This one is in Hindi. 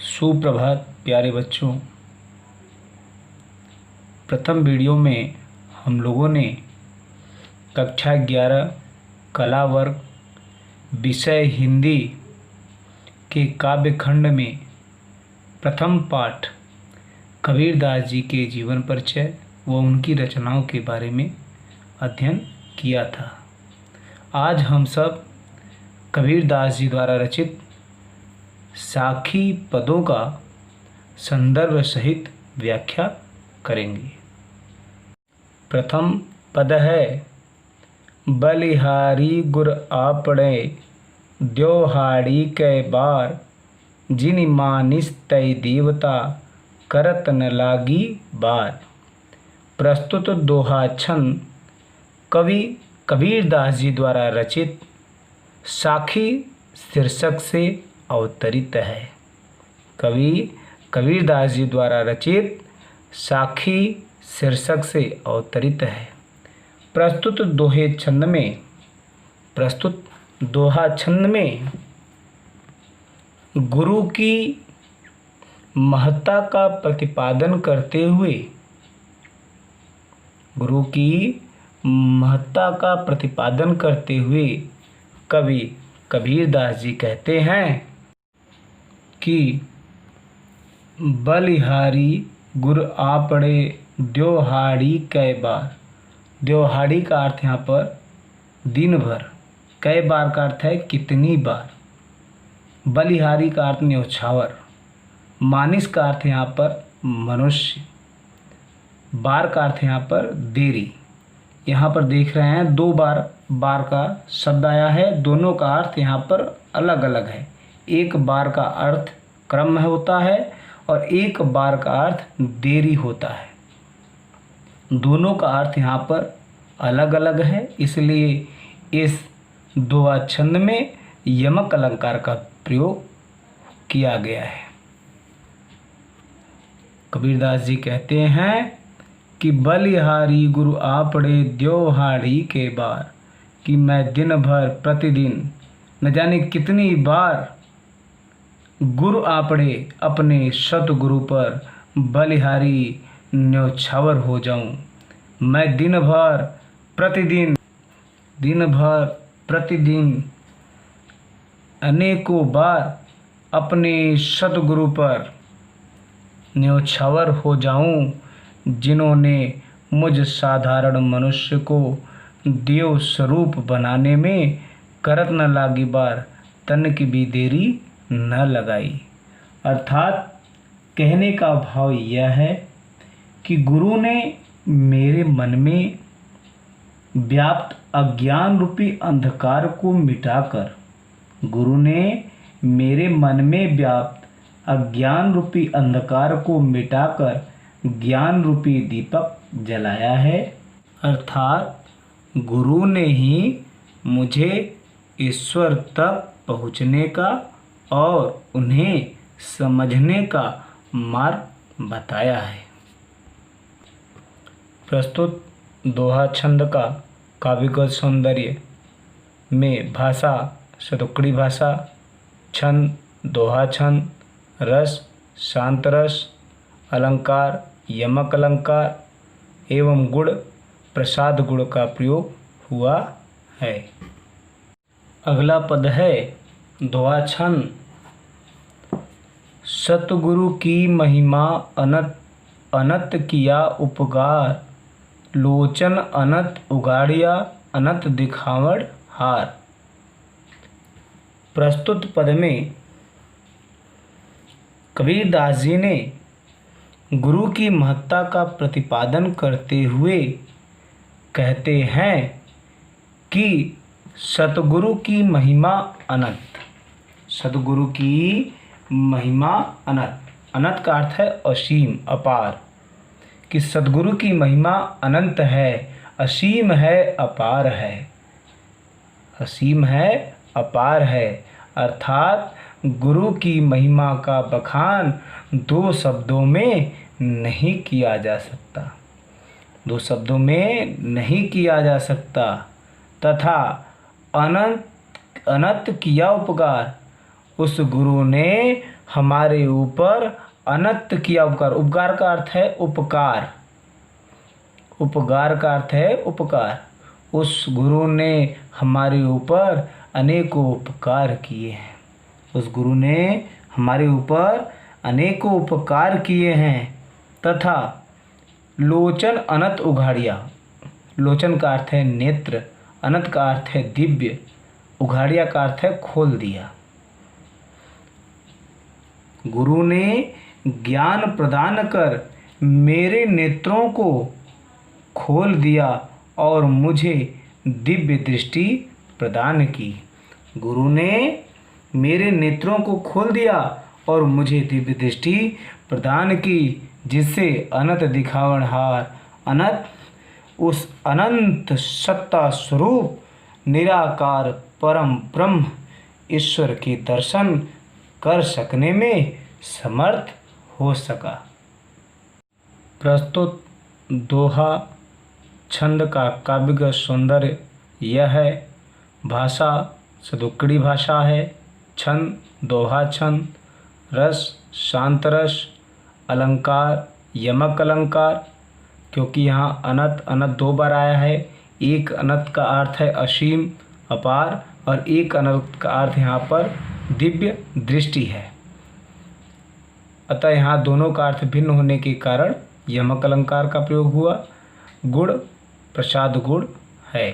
सुप्रभात प्यारे बच्चों। प्रथम वीडियो में हम लोगों ने कक्षा 11 कला वर्ग विषय हिंदी के काव्य खंड में प्रथम पाठ कबीरदास जी के जीवन परिचय व उनकी रचनाओं के बारे में अध्ययन किया था। आज हम सब कबीरदास जी द्वारा रचित साखी पदों का संदर्भ सहित व्याख्या करेंगे। प्रथम पद है बलिहारी गुर आपड़े द्योहाड़ी कै बार जिनि मानिस तै देवता करत न लागी बार। प्रस्तुत दोहा छंद कवि कबीरदास जी द्वारा रचित साखी शीर्षक से अवतरित है। कवि कबीरदास जी द्वारा रचित साखी शीर्षक से अवतरित है। प्रस्तुत दोहा छंद में गुरु की महत्ता का प्रतिपादन करते हुए कवि कबीरदास जी कहते हैं कि बलिहारी गुर आपड़े द्योहाड़ी कै बार। द्योहाड़ी का अर्थ यहाँ पर दिन भर, कै बार का अर्थ है कितनी बार, बलिहारी का अर्थ न्योछावर, मानिस का अर्थ यहाँ पर मनुष्य, बार का अर्थ यहाँ पर देरी। यहाँ पर देख रहे हैं दो बार का शब्द आया है, दोनों का अर्थ यहाँ पर अलग अलग है। एक बार का अर्थ क्रम में होता है और एक बार का अर्थ देरी होता है। दोनों का अर्थ यहाँ पर अलग अलग है, इसलिए इस दोहा छंद में यमक अलंकार का प्रयोग किया गया है। कबीरदास जी कहते हैं कि बलिहारी गुरु आपड़े द्योहाड़ी के बार, कि मैं दिन भर प्रतिदिन न जाने कितनी बार गुरु आपड़े अपने सतगुरु पर बलिहारी न्योछावर हो जाऊं। मैं दिन भर प्रतिदिन अनेकों बार अपने सतगुरु पर न्योछावर हो जाऊं, जिन्होंने मुझ साधारण मनुष्य को देव स्वरूप बनाने में करत न लागी बार, तन की भी देरी न लगाई। अर्थात कहने का भाव यह है कि गुरु ने मेरे मन में व्याप्त अज्ञान रूपी अंधकार को मिटाकर ज्ञान रूपी दीपक जलाया है। अर्थात गुरु ने ही मुझे ईश्वर तक पहुँचने का और उन्हें समझने का मार्ग बताया है। प्रस्तुत दोहा छंद का काव्यगत सौंदर्य में भाषा शतुक्कड़ी भाषा, छंद दोहा छंद, रस शांत रस, अलंकार यमक अलंकार एवं गुण प्रसाद गुण का प्रयोग हुआ है। अगला पद है दोहा छंद सतगुरु की महिमा अनंत किया उपकार, लोचन अनंत उगाड़िया अनंत दिखावड़ हार। प्रस्तुत पद में कबीरदास जी ने गुरु की महत्ता का प्रतिपादन करते हुए कहते हैं कि सतगुरु की महिमा अनंत। सतगुरु की महिमा अनंत, अनंत का अर्थ है असीम अपार, कि सतगुरु की महिमा अनंत है, असीम है, अपार है, असीम है, अपार है। अर्थात गुरु की महिमा का बखान दो शब्दों में नहीं किया जा सकता, तथा अनंत किया उपकार, उस गुरु ने हमारे ऊपर अनंत किया उपकार। उपकार का अर्थ है उपकार। उपकार का अर्थ है उपकार। उस गुरु ने हमारे ऊपर अनेकों उपकार किए हैं। उस गुरु ने हमारे ऊपर अनेकों उपकार किए हैं तथा लोचन अनंत उघाड़िया। लोचन का अर्थ है नेत्र, अनंत का अर्थ है दिव्य, उघाड़िया का अर्थ है खोल दिया। गुरु ने ज्ञान प्रदान कर मेरे नेत्रों को खोल दिया और मुझे दिव्य दृष्टि प्रदान की। गुरु ने मेरे नेत्रों को खोल दिया और मुझे दिव्य दृष्टि प्रदान की, जिससे अनंत दिखावनहार अनंत उस अनंत सत्ता स्वरूप निराकार परम ब्रह्म ईश्वर के दर्शन कर सकने में समर्थ हो सका। प्रस्तुत दोहा छंद का काव्यगत सौंदर्य यह है। भाषा सदुक्कड़ी भाषा है। छंद दोहा छंद। रस शांत रस। अलंकार यमक अलंकार, क्योंकि यहाँ अनंत अनंत 2 बार आया है। एक अनंत का अर्थ है असीम अपार और एक अनंत का अर्थ यहाँ पर दिव्य दृष्टि है। अतः यहाँ दोनों का अर्थ भिन्न होने के कारण यमक अलंकार का प्रयोग हुआ। गुण प्रसाद गुण है।